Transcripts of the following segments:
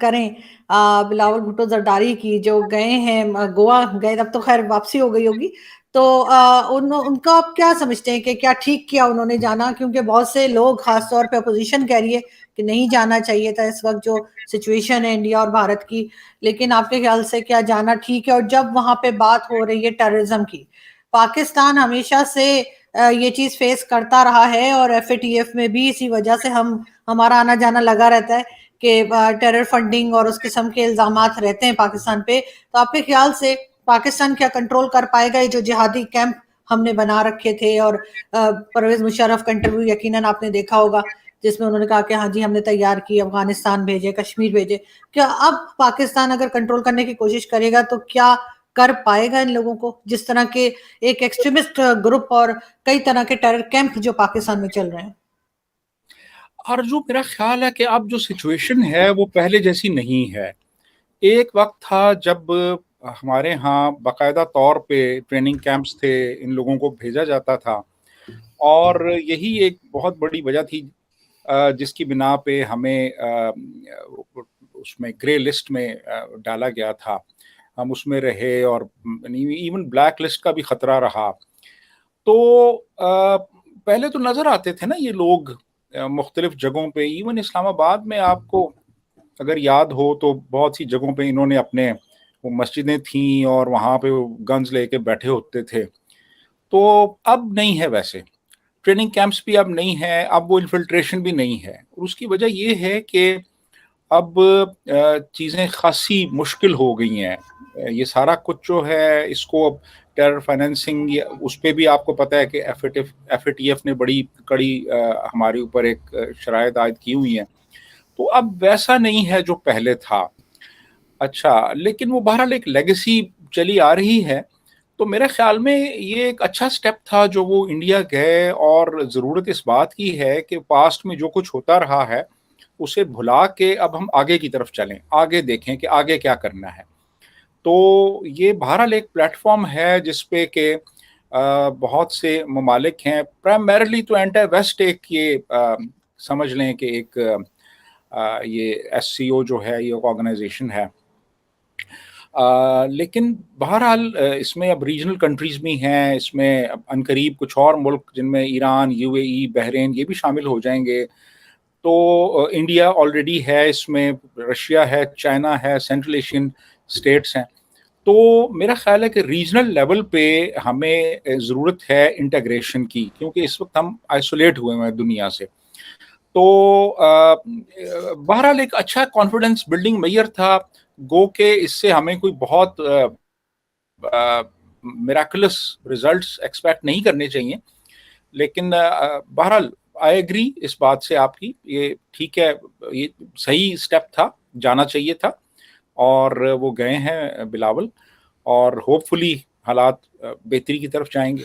کریں بلاول بھٹو زرداری کی، جو گئے ہیں گوا گئے، اب تو خیر واپسی ہو گئی ہوگی، تو ان کا آپ کیا سمجھتے ہیں کہ کیا ٹھیک کیا انہوں نے جانا؟ کیونکہ بہت سے لوگ خاص طور پہ اپوزیشن کہہ رہی ہے کہ نہیں جانا چاہیے تھا اس وقت جو سچویشن ہے انڈیا اور بھارت کی، لیکن آپ کے خیال سے کیا جانا ٹھیک ہے؟ اور جب وہاں پہ بات ہو رہی ہے ٹیررزم کی، پاکستان ہمیشہ سے یہ چیز فیس کرتا رہا ہے، اور ایف اے ٹی ایف میں بھی اسی وجہ سے ہمارا آنا جانا لگا رہتا ہے کہ ٹیرر فنڈنگ اور اس قسم کے الزامات رہتے ہیں پاکستان پہ. تو آپ کے خیال سے پاکستان کیا کنٹرول کر پائے گا یہ جو جہادی کیمپ ہم نے بنا رکھے تھے؟ اور پرویز مشرف کا انٹرویو یقیناً آپ نے دیکھا ہوگا جس میں انہوں نے کہا کہ ہاں جی ہم نے تیار کی، افغانستان بھیجے، کشمیر بھیجے. کیا اب پاکستان اگر کنٹرول کرنے کی کوشش کرے گا تو کیا کر پائے گا ان لوگوں کو، جس طرح کے ایک ایکسٹریمسٹ گروپ اور کئی طرح کے ٹیرر کیمپ جو پاکستان میں چل رہے ہیں؟ اور جو میرا خیال ہے کہ اب جو سچویشن ہے وہ پہلے جیسی نہیں ہے. ایک وقت تھا جب ہمارے ہاں باقاعدہ طور پہ ٹریننگ کیمپس تھے، ان لوگوں کو بھیجا جاتا تھا، اور یہی ایک بہت بڑی وجہ تھی جس کی بنا پہ ہمیں اس میں گرے لسٹ میں ڈالا گیا تھا. ہم اس میں رہے، اور ایون بلیک لسٹ کا بھی خطرہ رہا. تو پہلے تو نظر آتے تھے نا یہ لوگ مختلف جگہوں پہ، ایون اسلام آباد میں آپ کو اگر یاد ہو تو بہت سی جگہوں پہ انہوں نے اپنے وہ مسجدیں تھیں اور وہاں پہ وہ گنز لے کے بیٹھے ہوتے تھے. تو اب نہیں ہے، ویسے ٹریننگ کیمپس بھی اب نہیں ہے، اب وہ انفلٹریشن بھی نہیں ہے. اور اس کی وجہ یہ ہے کہ اب چیزیں خاصی مشکل ہو گئی ہیں. یہ سارا کچھ جو ہے اس کو اب ٹیرر فائنینسنگ، اس پہ بھی آپ کو پتہ ہے کہ ایف اے ٹی ایف نے بڑی کڑی ہمارے اوپر ایک شرائط عائد کی ہوئی ہیں. تو اب ویسا نہیں ہے جو پہلے تھا. اچھا، لیکن وہ بہرحال ایک لیگیسی چلی آ رہی ہے. تو میرے خیال میں یہ ایک اچھا سٹیپ تھا جو وہ انڈیا گئے، اور ضرورت اس بات کی ہے کہ پاسٹ میں جو کچھ ہوتا رہا ہے اسے بھلا کے اب ہم آگے کی طرف چلیں، آگے دیکھیں کہ آگے کیا کرنا ہے. تو یہ بہرحال ایک پلیٹ فارم ہے جس پہ کہ بہت سے ممالک ہیں، پرائمریلی تو اینٹی ویسٹ ایک یہ سمجھ لیں کہ ایک یہ ایس سی او جو ہے یہ آرگنائزیشن ہے. لیکن بہرحال اس میں اب ریجنل کنٹریز بھی ہیں، اس میں عنقریب کچھ اور ملک جن میں ایران، یو اے ای، بحرین یہ بھی شامل ہو جائیں گے. تو انڈیا آلریڈی ہے اس میں، رشیا ہے، چائنا ہے، سینٹرل ایشین اسٹیٹس ہیں. تو میرا خیال ہے کہ ریجنل لیول پہ ہمیں ضرورت ہے انٹیگریشن کی، کیونکہ اس وقت ہم آئسولیٹ ہوئے ہیں دنیا سے. تو بہرحال ایک اچھا کانفیڈنس بلڈنگ میئر تھا. گو کہ اس سے ہمیں کوئی بہت میراکلس ریزلٹس ایکسپیکٹ نہیں کرنے چاہیے. لیکن بہرحال آئی ایگری اس بات سے آپ کی، یہ ٹھیک ہے، یہ صحیح سٹیپ تھا، جانا چاہیے تھا، اور وہ گئے ہیں بلاول، اور ہوپ فلی حالات بہتری کی طرف جائیں گے.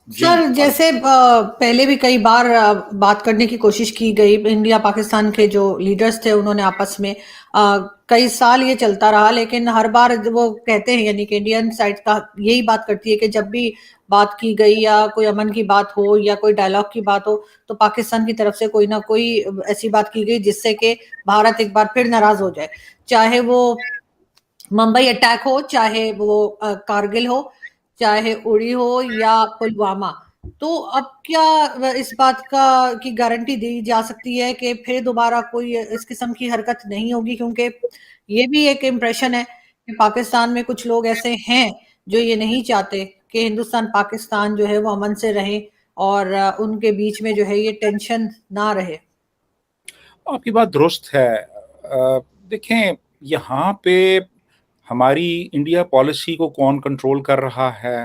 جی سر، جیسے پہلے بھی کئی بار بات کرنے کی کوشش کی گئی، انڈیا پاکستان کے جو لیڈرز تھے انہوں نے آپس میں کئی سال یہ چلتا رہا، لیکن ہر بار وہ کہتے ہیں، یعنی کہ انڈین سائڈ کا یہی بات کرتی ہے کہ جب بھی بات کی گئی یا کوئی امن کی بات ہو یا کوئی ڈائلاگ کی بات ہو تو پاکستان کی طرف سے کوئی نہ کوئی ایسی بات کی گئی جس سے کہ بھارت ایک بار پھر ناراض ہو جائے، چاہے وہ ممبئی اٹیک ہو، چاہے وہ کارگل ہو، چاہے اڑی ہو یا پلوامہ. تو اب کیا اس بات کی گارنٹی دی جا سکتی ہے کہ پھر دوبارہ کوئی اس قسم کی حرکت نہیں ہوگی؟ کیونکہ یہ بھی ایک امپریشن ہے کہ پاکستان میں کچھ لوگ ایسے ہیں جو یہ نہیں چاہتے کہ ہندوستان پاکستان جو ہے وہ امن سے رہے، اور ان کے بیچ میں جو ہے یہ ٹینشن نہ رہے. آپ کی بات درست ہے. دیکھیں، یہاں پہ ہماری انڈیا پالیسی کو کون کنٹرول کر رہا ہے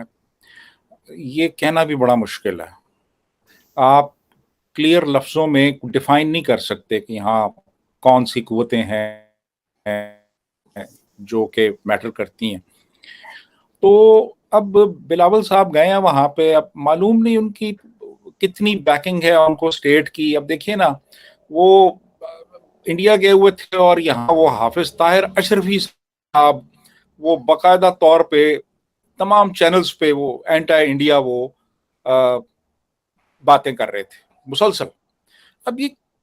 یہ کہنا بھی بڑا مشکل ہے. آپ کلیئر لفظوں میں ڈیفائن نہیں کر سکتے کہ ہاں کون سی قوتیں ہیں جو کہ میٹر کرتی ہیں. تو اب بلاول صاحب گئے ہیں وہاں پہ، اب معلوم نہیں ان کی کتنی بیکنگ ہے ان کو اسٹیٹ کی. اب دیکھیے نا، وہ انڈیا گئے ہوئے تھے اور یہاں وہ حافظ طاہر اشرفی صاحب وہ باقاعدہ طور پہ تمام چینلز پہ وہ اینٹی انڈیا وہ باتیں کر رہے تھے مسلسل. اب یہ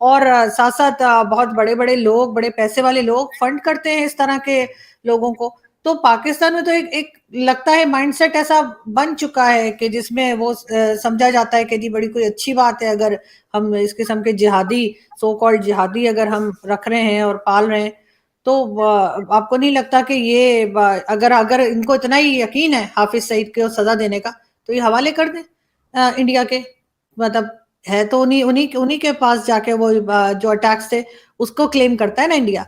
اور ساتھ ساتھ بہت بڑے بڑے لوگ، بڑے پیسے والے لوگ فنڈ کرتے ہیں اس طرح کے لوگوں کو. تو پاکستان میں تو ایک لگتا ہے مائنڈ سیٹ ایسا بن چکا ہے کہ جس میں وہ سمجھا جاتا ہے کہ جی بڑی کوئی اچھی بات ہے اگر ہم اس قسم کے جہادی، سو کالڈ جہادی اگر ہم رکھ رہے ہیں اور پال رہے ہیں. تو آپ کو نہیں لگتا کہ یہ اگر ان کو اتنا ہی یقین ہے حافظ سعید کو سزا دینے کا تو یہ حوالے کر دیں انڈیا کے. مطلب ہے تو انہی کے پاس جا کے وہ جو اٹیکس تھے اس کو کلیم کرتا ہے نا انڈیا.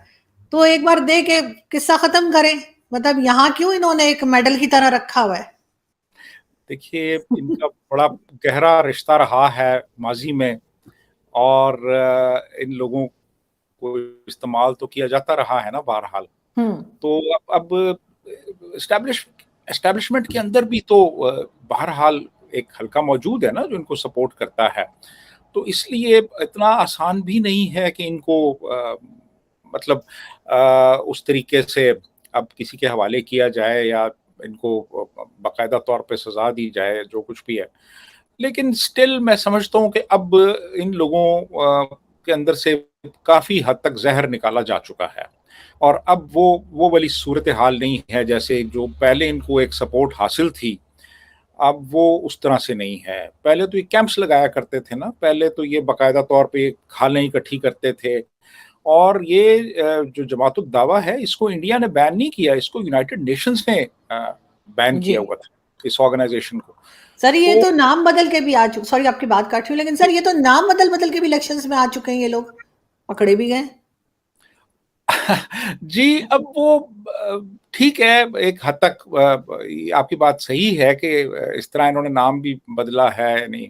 تو ایک بار دے کے قصہ ختم کریں. مطلب یہاں کیوں انہوں نے ایک میڈل کی طرح رکھا ہوا ہے؟ دیکھیے ان کا بڑا گہرا رشتہ رہا ہے ماضی میں، اور ان لوگوں کو استعمال تو کیا جاتا رہا ہے نا بہرحال. تو اب اسٹیبلشمنٹ کے اندر بھی تو بہرحال ایک حلقہ موجود ہے نا جو ان کو سپورٹ کرتا ہے. تو اس لیے اتنا آسان بھی نہیں ہے کہ ان کو مطلب اس طریقے سے اب کسی کے حوالے کیا جائے یا ان کو باقاعدہ طور پہ سزا دی جائے جو کچھ بھی ہے. لیکن سٹل میں سمجھتا ہوں کہ اب ان لوگوں کے اندر سے کافی حد تک زہر نکالا جا چکا ہے، اور اب وہ والی صورتحال نہیں ہے جیسے جو پہلے ان کو ایک سپورٹ حاصل تھی. اب وہ اس طرح سے نہیں ہے. پہلے تو یہ کیمپس لگایا کرتے تھے نا، پہلے تو یہ باقاعدہ طور پہ کھالیں اکٹھی کرتے تھے. اور یہ جو جماعت الدعویٰ ہے اس کو انڈیا نے بین نہیں کیا، اس کو یونائٹڈ نیشنز نے بین جی کیا ہوا تھا اس آرگنائزیشن کو. سر یہ تو نام بدل کے بھی آ چکے، سوری آپ کی بات کاٹ رہی ہوں، لیکن سر یہ تو نام بدل کے بھی الیکشنز میں آ چکے ہیں، یہ لوگ پکڑے بھی گئے. جی اب وہ ٹھیک ہے ایک حد تک آپ کی بات صحیح ہے کہ اس طرح انہوں نے نام بھی بدلا ہے. یعنی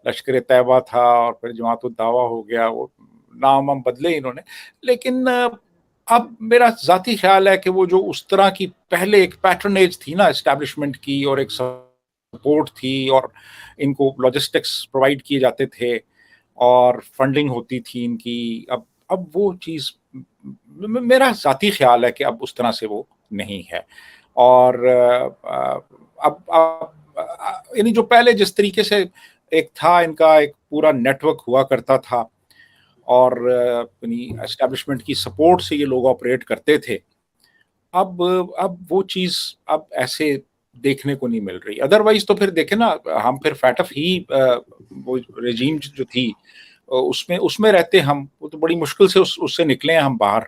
لشکر طیبہ تھا اور پھر جماعت الدعویٰ ہو گیا، وہ نام ہم بدلے انہوں نے. لیکن اب میرا ذاتی خیال ہے کہ وہ جو اس طرح کی پہلے ایک پیٹرنیج تھی نا اسٹیبلشمنٹ کی، اور ایک سپورٹ تھی، اور ان کو لاجسٹکس پرووائڈ کیے جاتے تھے اور فنڈنگ ہوتی تھی ان کی، اب وہ چیز میرا ذاتی خیال ہے کہ اب اس طرح سے وہ نہیں ہے. اور اب یعنی جو پہلے جس طریقے سے ایک تھا ان کا ایک پورا نیٹ ورک ہوا کرتا تھا اور یعنی اسٹیبلشمنٹ کی سپورٹ سے یہ لوگ آپریٹ کرتے تھے، اب وہ چیز اب ایسے دیکھنے کو نہیں مل رہی. ادروائز تو پھر دیکھیں نا ہم پھر فیٹف ہی وہ رجیم جو تھی اس میں رہتے ہم، وہ تو بڑی مشکل سے اس سے نکلے ہیں ہم باہر.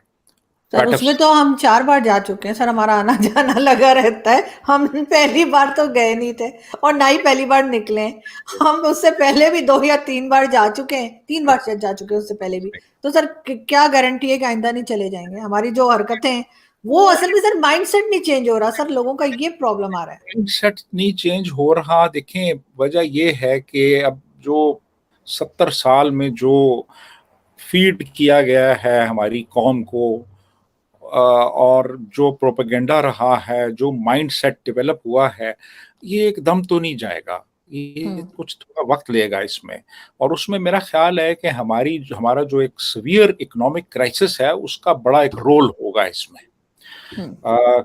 سر اس میں تو ہم 4 بار جا چکے ہیں سر، ہمارا آنا جانا لگا رہتا ہے. ہم پہلی بار تو گئے نہیں تھے اور نہ ہی پہلی بار نکلے ہیں. ہم اس سے پہلے بھی 2 یا 3 بار جا چکے ہیں، 3 بار سے جا چکے ہیں اس سے پہلے بھی. تو سر کیا گارنٹی ہے کہ آئندہ نہیں چلے جائیں گے؟ ہماری جو حرکتیں ہیں وہ اصل میں سر مائنڈ سیٹ نہیں چینج ہو رہا سر، لوگوں کا یہ پرابلم آ رہا ہے. مائنڈ سیٹ نہیں چینج ہو رہا. دیکھیں وجہ یہ ہے کہ اب جو 70 سال میں جو فیڈ کیا گیا ہے ہماری قوم کو، اور جو پروپیگنڈا رہا ہے، جو مائنڈ سیٹ ڈیولپ ہوا ہے، یہ ایک دم تو نہیں جائے گا. یہ کچھ تھوڑا وقت لے گا اس میں. اور اس میں میرا خیال ہے کہ ہمارا جو ایک سیویئر اکنامک کرائسس ہے اس کا بڑا ایک رول ہوگا اس میں.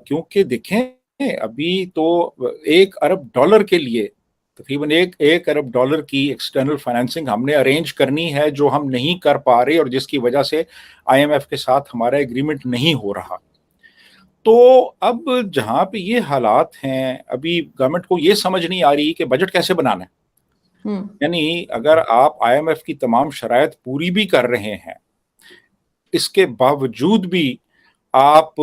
کیونکہ دیکھیں ابھی تو $1 ارب کے لیے تقریباً ایک ارب ڈالر کی ایکسٹرنل فائنینسنگ ہم نے ارینج کرنی ہے، جو ہم نہیں کر پا رہے اور جس کی وجہ سے IMF کے ساتھ ہمارا ایگریمنٹ نہیں ہو رہا. تو اب جہاں پہ یہ حالات ہیں ابھی گورنمنٹ کو یہ سمجھ نہیں آ رہی کہ بجٹ کیسے بنانا ہے. یعنی اگر آپ IMF کی تمام شرائط پوری بھی کر رہے ہیں، اس کے باوجود بھی آپ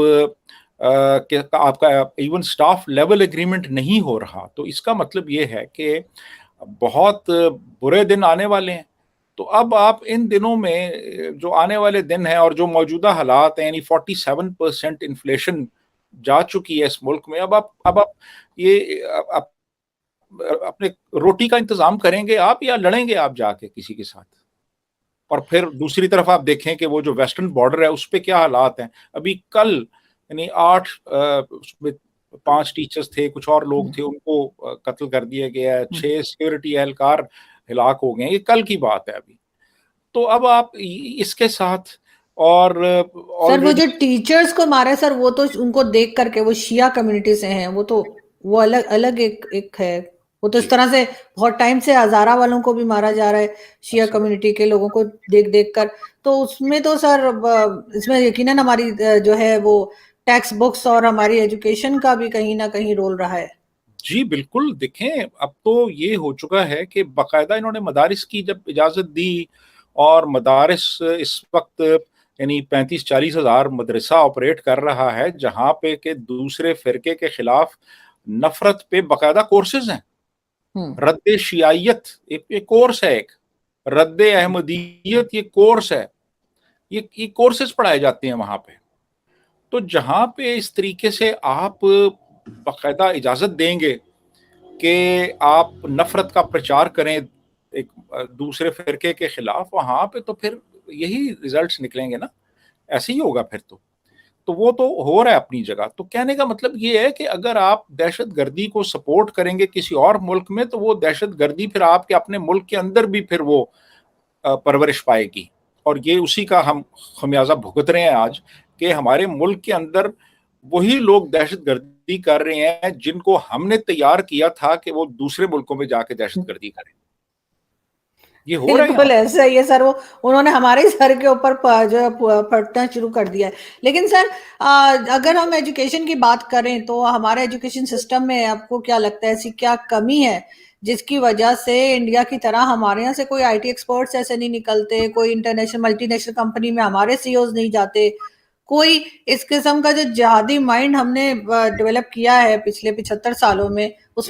کا ایون سٹاف لیول ایگریمنٹ نہیں ہو رہا، تو اس کا مطلب یہ ہے کہ بہت برے دن آنے والے ہیں. تو اب آپ ان دنوں میں جو آنے والے دن ہیں اور جو موجودہ حالات ہیں، یعنی 47% انفلیشن جا چکی ہے اس ملک میں، اب آپ یہ اپنے روٹی کا انتظام کریں گے آپ یا لڑیں گے آپ جا کے کسی کے ساتھ؟ اور پھر دوسری طرف آپ دیکھیں کہ وہ جو ویسٹرن بارڈر ہے اس پہ کیا حالات ہیں. ابھی کل یعنی 8 اس میں 5 ٹیچرز تھے، کچھ اور لوگ تھے، ان کو قتل کر دیا گیا ہے. 6 سیکورٹی اہلکار ہلاک ہو گئے ہیں. یہ کل کی بات ہے ابھی. تو اب آپ اس کے ساتھ اور سر وہ جو ٹیچرز کو مارا ہے سر، وہ تو ان کو دیکھ کر کے وہ شیعہ کمیونٹی سے ہیں، وہ تو وہ الگ ایک ہے. وہ تو اس جی طرح سے بہت ٹائم سے ہزارہ والوں کو بھی مارا جا رہا ہے، شیعہ کمیونٹی کے لوگوں کو دیکھ دیکھ کر. تو اس میں تو سر اس میں یقیناً ہماری جو ہے وہ ٹیکسٹ بکس اور ہماری ایجوکیشن کا بھی کہیں نہ کہیں رول رہا ہے. جی بالکل، دیکھیں اب تو یہ ہو چکا ہے کہ باقاعدہ انہوں نے مدارس کی جب اجازت دی، اور مدارس اس وقت یعنی 35-40 ہزار مدرسہ آپریٹ کر رہا ہے، جہاں پہ کہ دوسرے فرقے کے خلاف نفرت پہ باقاعدہ کورسز ہیں. ہوں رد شیعیت ایک کورس ہے، ایک رد احمدیت یہ کورس ہے، یہ کورسز پڑھائے جاتے ہیں وہاں پہ. تو جہاں پہ اس طریقے سے آپ باقاعدہ اجازت دیں گے کہ آپ نفرت کا پرچار کریں ایک دوسرے فرقے کے خلاف، وہاں پہ تو پھر یہی ریزلٹس نکلیں گے نا، ایسے ہی ہوگا پھر تو وہ تو ہو رہا ہے اپنی جگہ. تو کہنے کا مطلب یہ ہے کہ اگر آپ دہشت گردی کو سپورٹ کریں گے کسی اور ملک میں، تو وہ دہشت گردی پھر آپ کے اپنے ملک کے اندر بھی پھر وہ پرورش پائے گی. اور یہ اسی کا ہم خمیازہ بھگت رہے ہیں آج، کہ ہمارے ملک کے اندر وہی لوگ دہشت گردی کر رہے ہیں جن کو ہم نے تیار کیا تھا کہ وہ دوسرے ملکوں میں جا کے دہشت گردی کریں. یہ ہو رہا ہے یہاں. بالکل ایسا ہی ہے سر. وہ انہوں نے ہمارے سر کے اوپر جو ہے پھٹنا شروع کر دیا ہے. لیکن سر اگر ہم ایجوکیشن کی بات کریں تو ہمارے ایجوکیشن سسٹم میں آپ کو کیا لگتا ہے ایسی کیا کمی ہے جس کی وجہ سے انڈیا کی طرح ہمارے یہاں سے کوئی آئی ٹی ایکسپرٹس ایسے نہیں نکلتے، کوئی انٹرنیشنل ملٹی نیشنل کمپنی میں ہمارے سی اوز نہیں جاتے، کوئی اس قسم کا جو جہادی مائنڈ ہم نے ڈیولپ کیا ہے پچھلے 75 سالوں میں، اس میں